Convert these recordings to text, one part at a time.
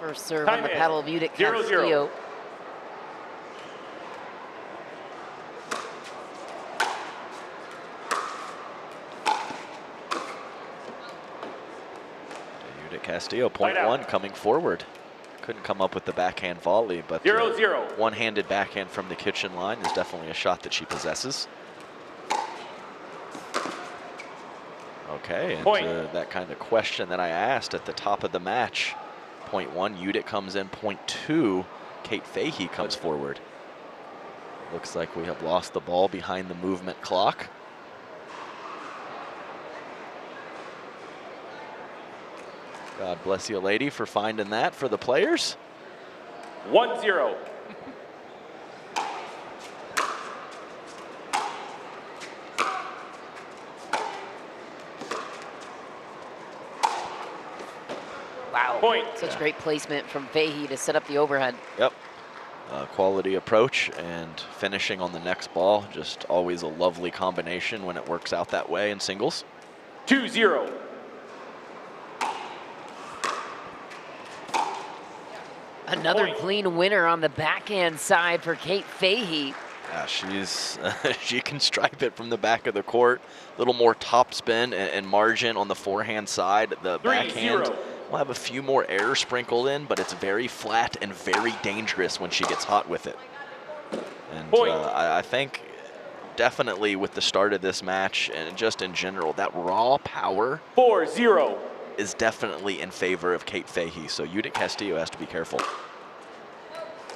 First serve on the paddle of Judit Castillo. 0-0. Judit Castillo, point one, coming forward. Couldn't come up with the backhand volley, but 0-0. one-handed backhand from the kitchen line is definitely a shot that she possesses. Okay, and that kind of question that I asked at the top of the match. Point one, Judit comes in. Point two, Kate Fahey comes forward. Looks like we have lost the ball behind the movement clock. God bless you, lady, for finding that for the players. 1-0. Wow. Point. Such great placement from Fahey to set up the overhead. Yep. Quality approach and finishing on the next ball. Just always a lovely combination when it works out that way in singles. 2-0. Another clean winner on the backhand side for Kate Fahey. Yeah, she can stripe it from the back of the court. A little more topspin and margin on the forehand side. The backhand will have a few more errors sprinkled in, but it's very flat and very dangerous when she gets hot with it. And I think definitely with the start of this match and just in general, that raw power 4-0 is definitely in favor of Kate Fahey. So Judit Castillo has to be careful.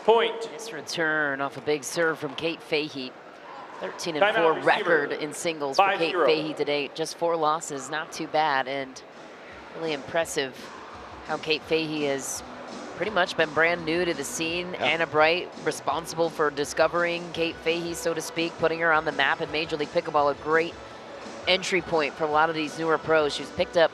Point. Nice return off a big serve from Kate Fahey. 13-4 record in singles for Kate Fahey today. Just 4 losses, not too bad, and really impressive how Kate Fahey has pretty much been brand new to the scene. Yeah. Anna Bright responsible for discovering Kate Fahey, so to speak, putting her on the map in Major League Pickleball. A great entry point for a lot of these newer pros. She was picked up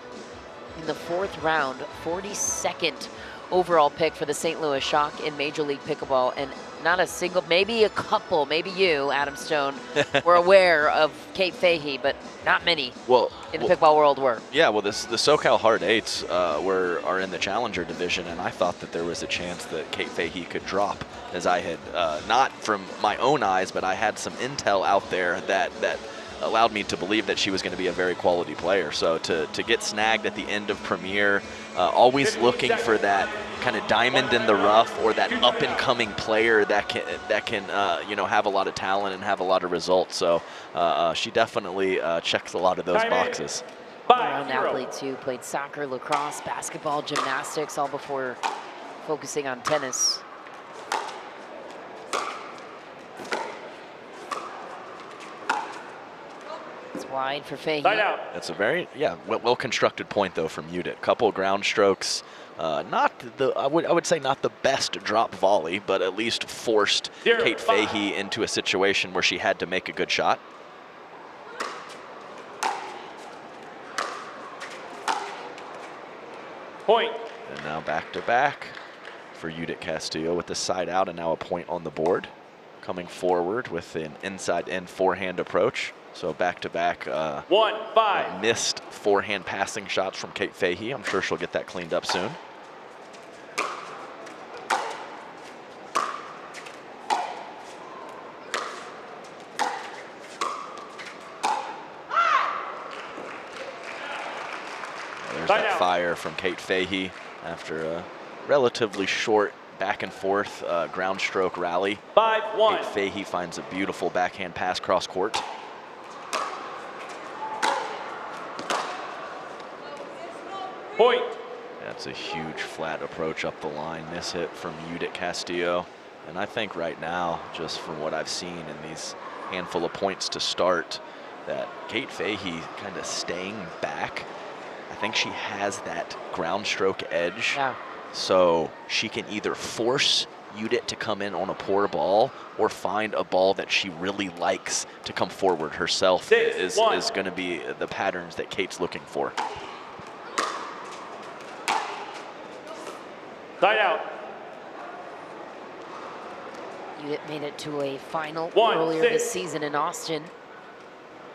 in the 4th round, 42nd overall pick for the St. Louis Shock in Major League Pickleball, and not a single, maybe a couple, maybe you, Adam Stone, were aware of Kate Fahey, but not many in the pickleball world were. Yeah, well, the SoCal Hard Eights are in the Challenger division, and I thought that there was a chance that Kate Fahey could drop, as I had, not from my own eyes, but I had some intel out there that allowed me to believe that she was going to be a very quality player. So to get snagged at the end of Premier, always looking for that kind of diamond in the rough or that up-and-coming player that can you know, have a lot of talent and have a lot of results. So she definitely checks a lot of those boxes. All-around athlete too, played soccer, lacrosse, basketball, gymnastics, all before focusing on tennis. It's wide for Fahey. That's a very, well-constructed point, though, from Judit. Couple ground strokes. Not the, I would say not the best drop volley, but at least forced Kate Fahey into a situation where she had to make a good shot. Point. And now back-to-back for Judit Castillo with the side out, and now a point on the board. Coming forward with an inside-in forehand approach. So back-to-back 1-5 missed forehand passing shots from Kate Fahey. I'm sure she'll get that cleaned up soon. There's that fire from Kate Fahey after a relatively short back and forth ground stroke rally. 5-1. Kate Fahey finds a beautiful backhand pass cross court. Point. That's a huge flat approach up the line. Miss hit from Judit Castillo. And I think right now, just from what I've seen in these handful of points to start, that Kate Fahey kind of staying back. I think she has that ground stroke edge. Yeah. So she can either force Judit to come in on a poor ball or find a ball that she really likes to come forward herself. Is going to be the patterns that Kate's looking for. Side out. Judit made it to a final 1-6 earlier this season in Austin.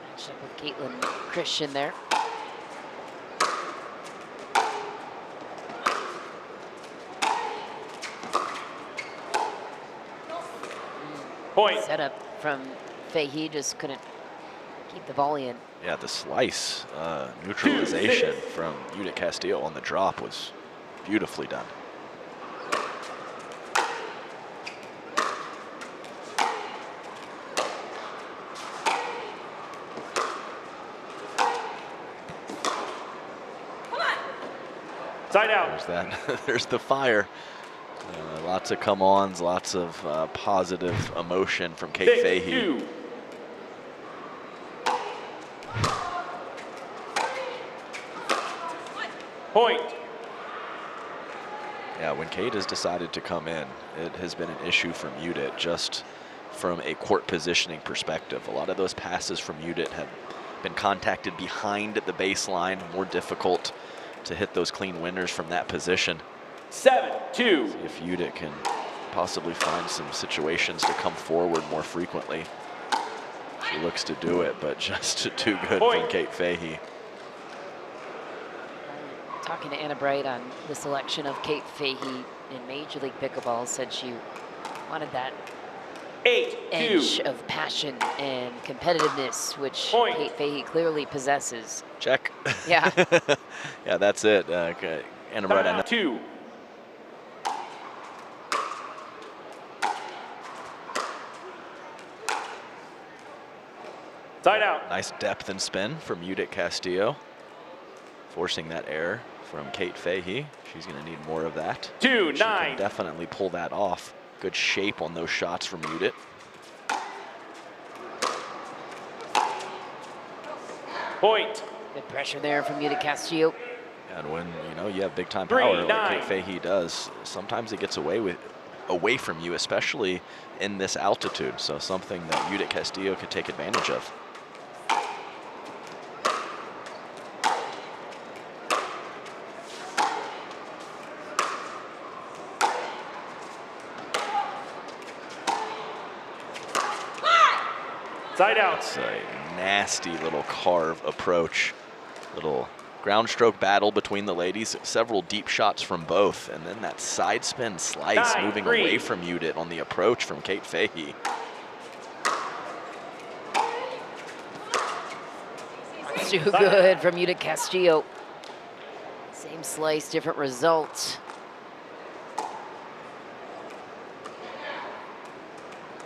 Matched up with Caitlin Christian there. Point. Setup from Fahey, just couldn't keep the volley in. Yeah, the slice neutralization from Judit Castillo on the drop was beautifully done. Side out. There's that. There's the fire. Lots of come-ons, lots of positive emotion from Kate Fahey. 6-2. Point. Yeah, when Kate has decided to come in, it has been an issue from Judit just from a court positioning perspective. A lot of those passes from Judit have been contacted behind the baseline, more difficult to hit those clean winners from that position. 7-2. See if Judit can possibly find some situations to come forward more frequently. She looks to do it, but just too good from Kate Fahey. Talking to Anna Bright on the selection of Kate Fahey in Major League Pickleball, said she wanted that 8-2. edge of passion and competitiveness, which Point. Kate Fahey clearly possesses. Check. Yeah. Yeah, that's it. Anna Bright, I know. 2. Side out. Nice depth and spin from Judit Castillo, forcing that error from Kate Fahey. She's going to need more of that. 2-9. She can definitely pull that off. Good shape on those shots from Judit. Point. Good pressure there from Judit Castillo. And when you have big time power like 3-9. Kate Fahey does, sometimes it gets away from you, especially in this altitude. So something that Judit Castillo could take advantage of. Side out. It's a nasty little carve approach. Little ground stroke battle between the ladies. Several deep shots from both. And then that side spin slice 9-3. moving away from Judit on the approach from Kate Fahey. Too good from Judit Castillo. Same slice, different result.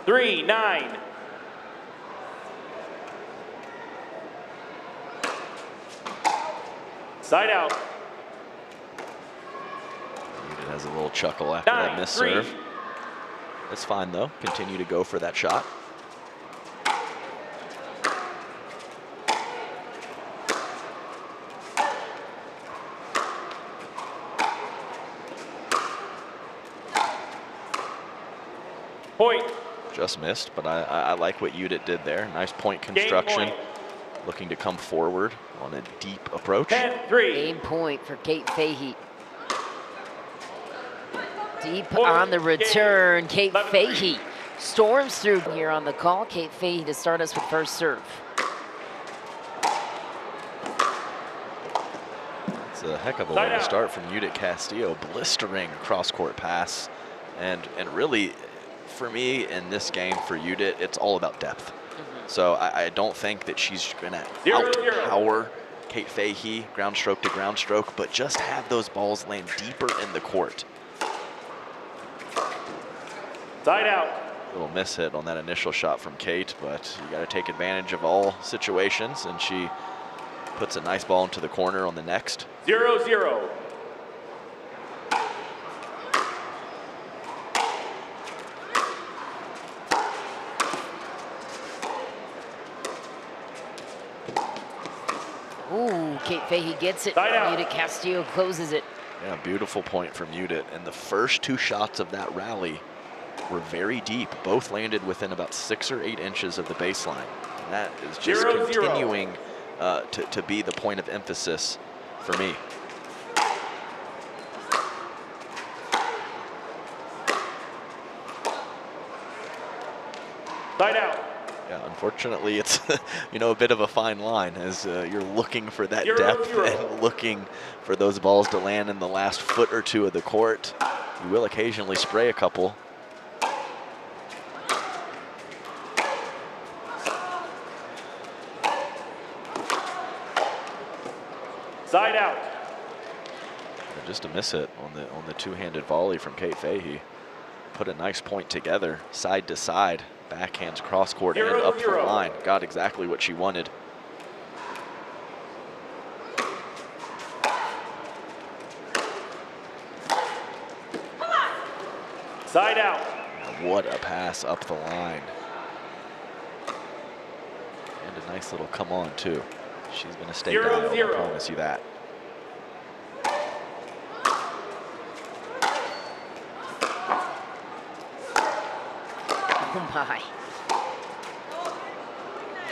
3-9. Side out. Judit has a little chuckle after that miss 9-3. serve. That's fine though. Continue to go for that shot. Point. Just missed, but I like what Judit did there. Nice point construction. Point. Looking to come forward on a deep approach. 10-3. Game point for Kate Fahey. Deep Point. on the return, Kate 11-3. Fahey storms through here on the call. Kate Fahey to start us with first serve. It's a heck of a Side way to out. start from Judit Castillo. Blistering cross-court pass. And really, for me, in this game, for Judit, it's all about depth. So I don't think that she's going to 0-0. outpower Kate Fahey, ground stroke to ground stroke, but just have those balls land deeper in the court. Side out. Little miss hit on that initial shot from Kate, but you got to take advantage of all situations, and she puts a nice ball into the corner on the next. 0-0. Ooh, Kate Fahey gets it. Side out. Judit Castillo closes it. Yeah, beautiful point from Judit. And the first two shots of that rally were very deep. Both landed within about 6 or 8 inches of the baseline. And that is just 0-0. continuing to be the point of emphasis for me. Side out. Yeah, unfortunately, it's a bit of a fine line as you're looking for that 0-0. depth and looking for those balls to land in the last foot or two of the court. You will occasionally spray a couple. Side out. Just a miss hit on the two-handed volley from Kate Fahey. Put a nice point together, side to side, backhands cross court and up the line. Got exactly what she wanted. Side out. What a pass up the line. And a nice little come on too. She's gonna stay dialed, I promise you that. Oh my.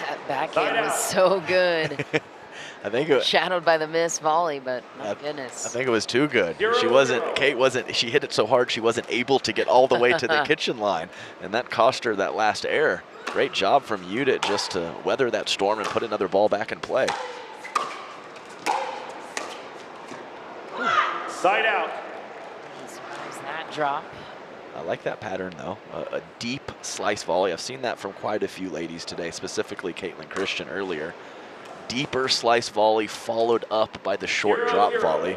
That backhand was so good. I think it, shadowed by the missed volley, but my goodness. I think it was too good. She hit it so hard she wasn't able to get all the way to the kitchen line, and that cost her that last error. Great job from Judit just to weather that storm and put another ball back in play. Side out. Surprised that drop. I like that pattern though, a deep slice volley. I've seen that from quite a few ladies today, specifically Caitlin Christian earlier. Deeper slice volley followed up by the short drop volley.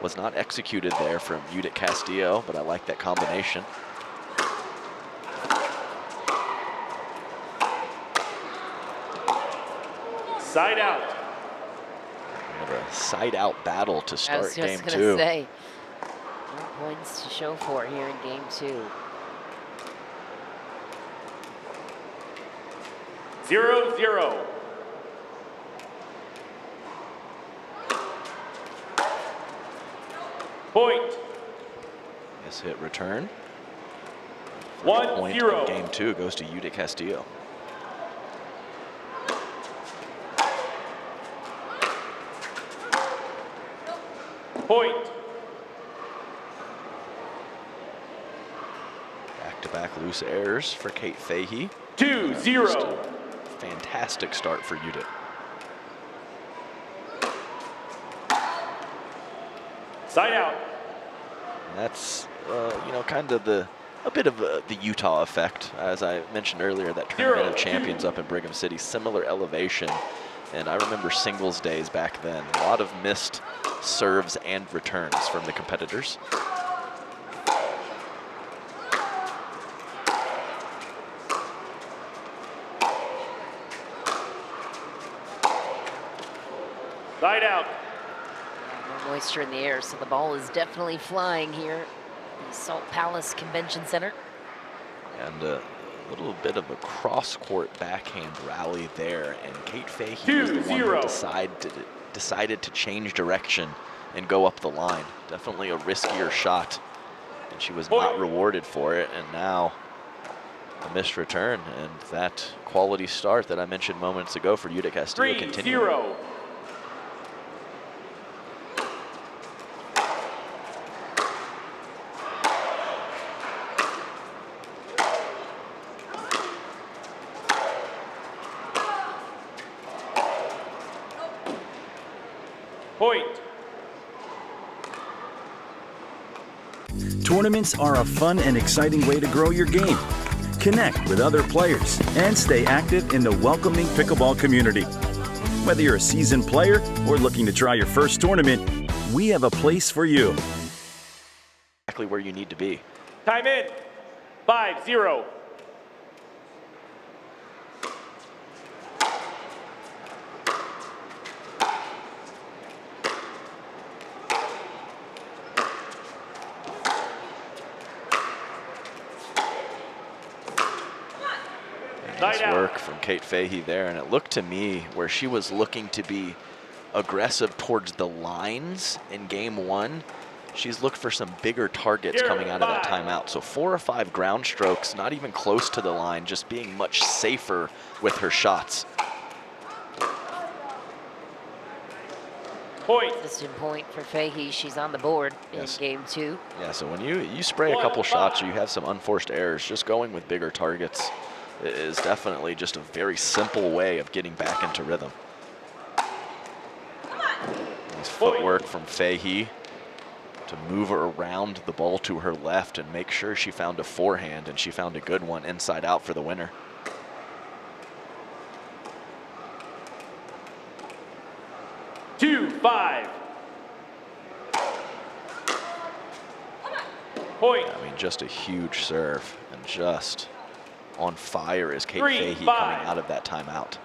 Was not executed there from Judit Castillo, but I like that combination. Side out. We have a side out battle to start game two. I was just gonna say, no points to show for here in game two. 0-0. Point. This hit return. 1-0. Game two goes to Judit Castillo. Point. Back-to-back loose errors for Kate Fahey. 2-0. Fantastic start for Judit. Side out. And that's, you know, kind of a bit of the Utah effect. As I mentioned earlier, that Tournament of Champions up in Brigham City, similar elevation. And I remember singles days back then. A lot of missed serves and returns from the competitors. Side out. No moisture in the air, so the ball is definitely flying here in the Salt Palace Convention Center. And a little bit of a cross-court backhand rally there, and Kate Fahey was the one who decided to change direction and go up the line. Definitely a riskier shot, and she was not rewarded for it, and now a missed return, and that quality start that I mentioned moments ago for Judit Castillo continues. 3-0. Point. Tournaments are a fun and exciting way to grow your game, connect with other players, and stay active in the welcoming pickleball community. Whether you're a seasoned player or looking to try your first tournament, we have a place for you. Exactly where you need to be. Time in. 5-0. Nice work from Kate Fahey there, and it looked to me where she was looking to be aggressive towards the lines in game one. She's looked for some bigger targets coming out of that timeout. So 4 or 5 ground strokes, not even close to the line, just being much safer with her shots. Point. Assistant point for Fahey. She's on the board in game two. Yeah, so when you spray a couple shots or you have some unforced errors, just going with bigger targets is definitely just a very simple way of getting back into rhythm. Nice footwork from Fahey to move her around the ball to her left and make sure she found a forehand, and she found a good one inside out for the winner. Two, 5. Point. I mean, just a huge serve and just on fire is Kate 3-5. Fahey coming out of that timeout.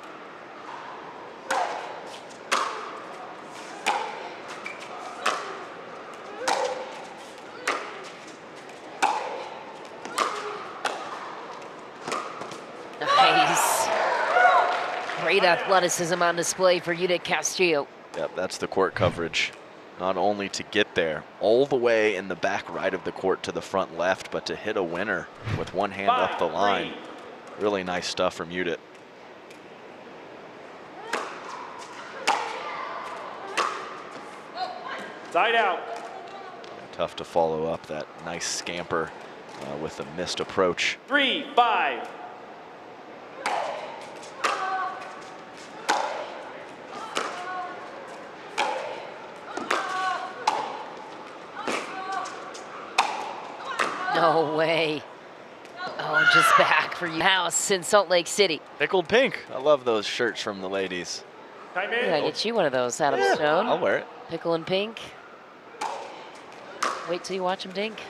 Nice. Great athleticism on display for Judit Castillo. Yep, that's the court coverage. Not only to get there all the way in the back right of the court to the front left, but to hit a winner with one hand up the line. Really nice stuff from Judit. Side out. Tough to follow up that nice scamper with a missed approach. 3-5. No way. Oh, just back for you. House in Salt Lake City. Pickled pink. I love those shirts from the ladies. Time I in. gotta get you one of those, Adam Stone. I'll wear it. Pickle and pink. Wait till you watch him dink.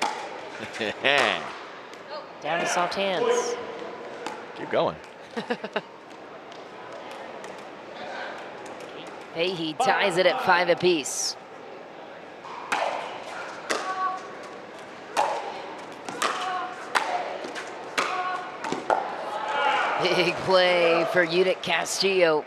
Down to soft hands. Keep going. Fahey ties it at 5 apiece. Big play for Judit Castillo.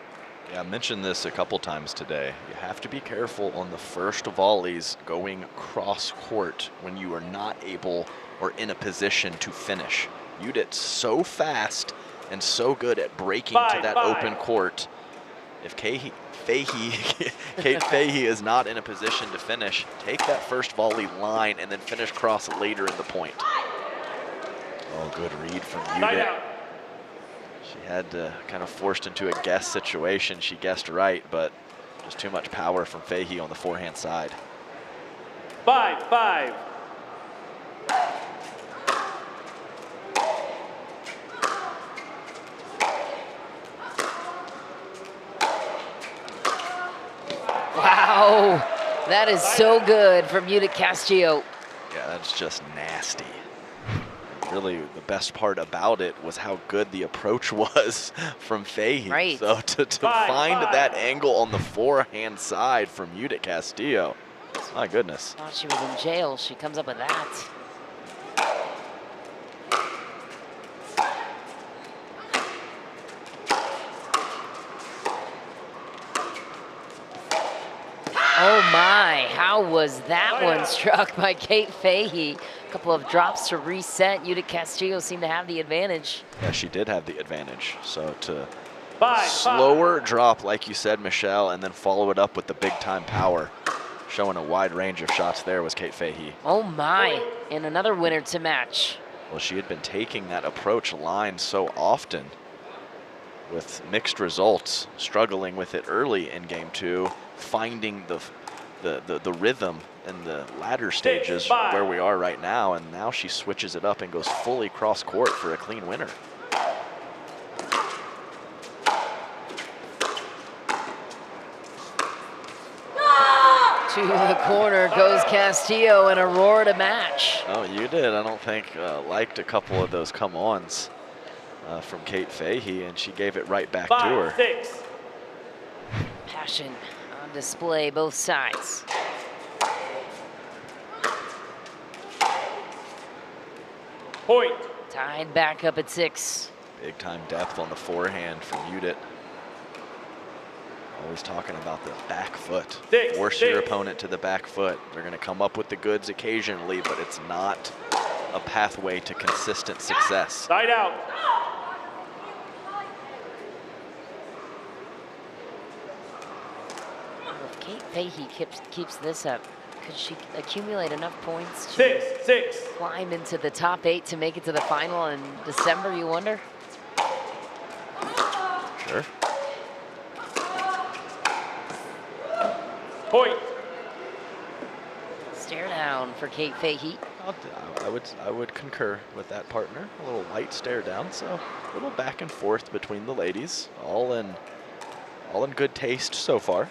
Yeah, I mentioned this a couple times today. You have to be careful on the first volleys going cross court when you are not able or in a position to finish. Judit's so fast and so good at breaking to that open court. If Kate Fahey is not in a position to finish, take that first volley line and then finish cross later in the point. Oh, good read from Judit. She had to kind of forced into a guess situation. She guessed right, but just too much power from Fahey on the forehand side. 5-5. Wow, that is so good from Judit Castillo. Yeah, that's just nasty. Really, the best part about it was how good the approach was from Fahey. Right. So to find that angle on the forehand side from Judit Castillo, my goodness. Thought she was in jail. She comes up with that. Oh my, how was that one struck by Kate Fahey? A couple of drops to reset. Judit Castillo seemed to have the advantage. Yeah, she did have the advantage. So to 5-5. slower drop, like you said, Michelle, and then follow it up with the big time power. Showing a wide range of shots there was Kate Fahey. Oh my, and another winner to match. Well, she had been taking that approach line so often with mixed results, struggling with it early in game 2, finding the rhythm in the latter stages where we are right now, and now she switches it up and goes fully cross court for a clean winner. To the corner goes Castillo and a roar to match. Oh, you did. I don't think liked a couple of those come-ons from Kate Fahey, and she gave it right back to her. 5-6. Passion on display both sides. Point. Tied back up at 6. Big time depth on the forehand from Judit. Always talking about the back foot. Force your opponent to the back foot. They're going to come up with the goods occasionally, but it's not a pathway to consistent success. Side out. If Kate Fahey keeps this up, could she accumulate enough points to 6-6. climb into the top 8 to make it to the final in December, you wonder? Sure. Point. Stare down for Kate Fahey. I would concur with that, partner. A little light stare down, so a little back and forth between the ladies, all in good taste so far.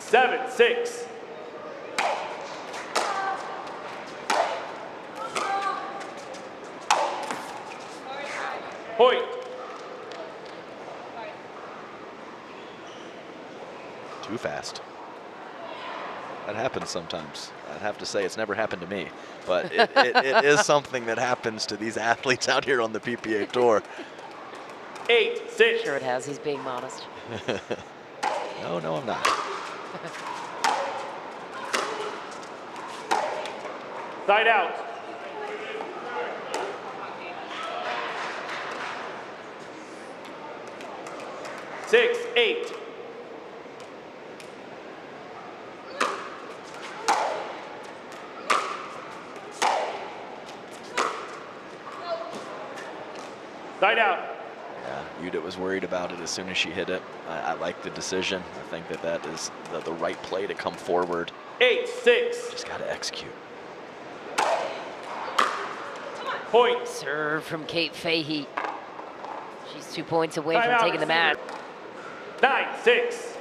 7-6. Point. Too fast. That happens sometimes. I'd have to say it's never happened to me, but it is something that happens to these athletes out here on the PPA Tour. 8-6. Sure it has. He's being modest. No, I'm not. Side out. Six, 8. Side out. Yeah, Judit was worried about it as soon as she hit it. I like the decision. I think that is the right play to come forward. 8-6. Just got to execute. Point. Serve from Kate Fahey. She's 2 points away Time from out. taking the mat. 9-6.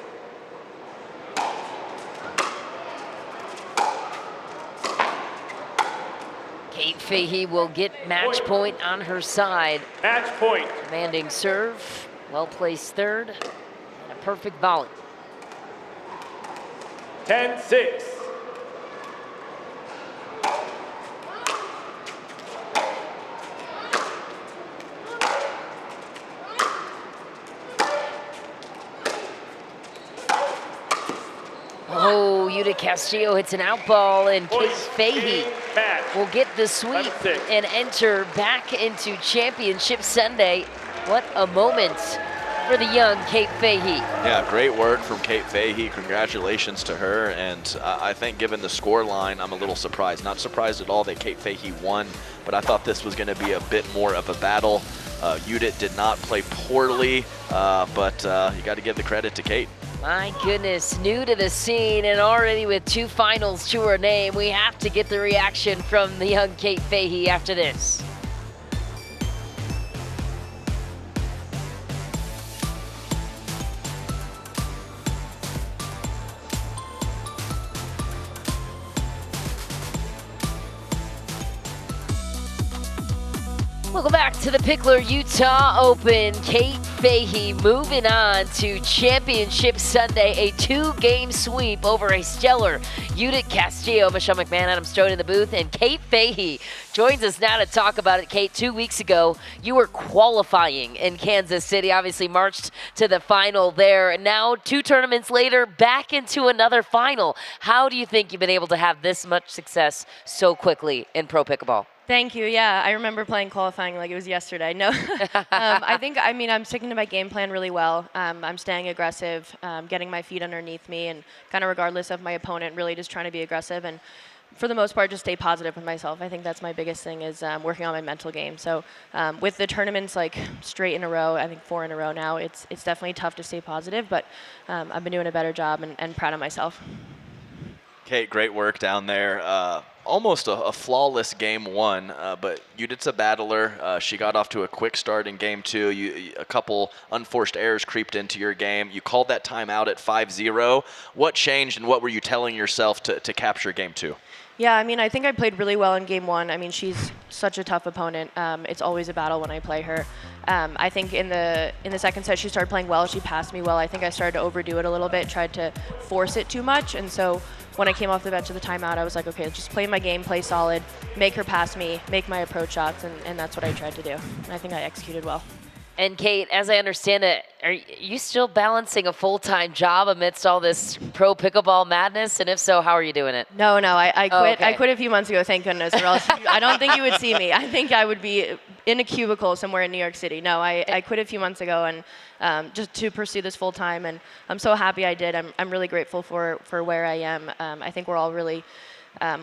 Kate Fahey will get match point on her side. Match point. Commanding serve, well-placed third, and a perfect volley. 10-6. Oh, Judit Castillo hits an out ball, and Kate Fahey will get the sweep 11-6. and enter back into Championship Sunday. What a moment for the young Kate Fahey. Yeah, great work from Kate Fahey. Congratulations to her. And I think given the score line, I'm a little surprised. Not surprised at all that Kate Fahey won, but I thought this was going to be a bit more of a battle. Judit did not play poorly, but you got to give the credit to Kate. My goodness, new to the scene and already with 2 finals to her name. We have to get the reaction from the young Kate Fahey after this. Welcome back to the Picklr Utah Open. Kate Fahey moving on to Championship Sunday, a 2-game sweep over a stellar Judit Castillo. Michelle McMahon, Adam Strode in the booth, and Kate Fahey joins us now to talk about it. Kate, 2 weeks ago, you were qualifying in Kansas City, obviously marched to the final there, and now 2 tournaments later, back into another final. How do you think you've been able to have this much success so quickly in pro pickleball? Thank you. Yeah, I remember playing qualifying like it was yesterday. No, I'm sticking to my game plan really well. I'm staying aggressive, getting my feet underneath me, and kind of regardless of my opponent, really just trying to be aggressive and, for the most part, just stay positive with myself. I think that's my biggest thing is working on my mental game. So with the tournaments like straight in a row, I think 4 in a row now, it's definitely tough to stay positive, but I've been doing a better job and proud of myself. Kate, great work down there. Almost a flawless game 1, but Judit's a battler. She got off to a quick start in game 2. A couple unforced errors creeped into your game. You called that timeout at 5-0. What changed, and what were you telling yourself to capture game 2? Yeah, I think I played really well in game 1. She's such a tough opponent. It's always a battle when I play her. I think in the second set she started playing well. She passed me well. I think I started to overdo it a little bit, tried to force it too much, and so when I came off the bench of the timeout, I was like, okay, just play my game, play solid, make her pass me, make my approach shots, and that's what I tried to do. And I think I executed well. And Kate, as I understand it, are you still balancing a full-time job amidst all this pro pickleball madness? And if so, how are you doing it? No, I quit. Oh, okay. I quit a few months ago, thank goodness, or else I don't think you would see me. I think I would be in a cubicle somewhere in New York City. No, I quit a few months ago and just to pursue this full-time, and I'm so happy I did. I'm really grateful for where I am. I think we're all really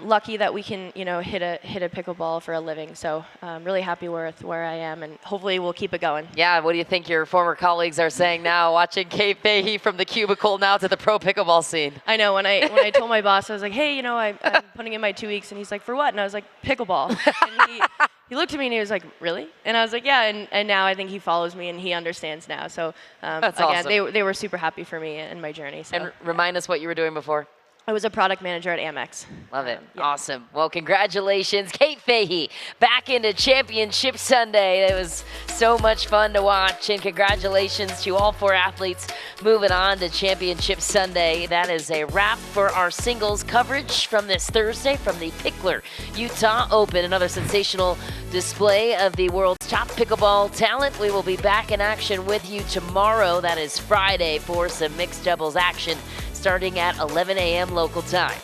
lucky that we can, hit a pickleball for a living. So I'm really happy with where I am, and hopefully we'll keep it going. Yeah, what do you think your former colleagues are saying now, watching Kate Fahey from the cubicle now to the pro pickleball scene? I know, when I told my boss, I was like, hey, I'm putting in my 2 weeks, and he's like, for what? And I was like, pickleball. And he looked at me and he was like, really? And I was like, yeah, and now I think he follows me and he understands now. So That's again, awesome. they were super happy for me and my journey. So. And remind us what you were doing before. I was a product manager at Amex. Love it. Yeah. Awesome. Well, congratulations, Kate Fahey, back into Championship Sunday. It was so much fun to watch, and congratulations to all 4 athletes moving on to Championship Sunday. That is a wrap for our singles coverage from this Thursday from the Picklr Utah Open. Another sensational display of the world's top pickleball talent. We will be back in action with you tomorrow. That is Friday for some mixed doubles action starting at 11 a.m. local time.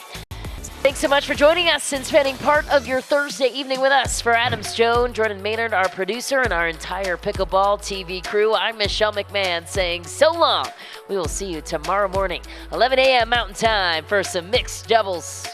Thanks so much for joining us and spending part of your Thursday evening with us. For Adam Stone, Jordan Maynard, our producer, and our entire Pickleball TV crew, I'm Michelle McMahon saying so long. We will see you tomorrow morning, 11 a.m. Mountain Time for some mixed doubles.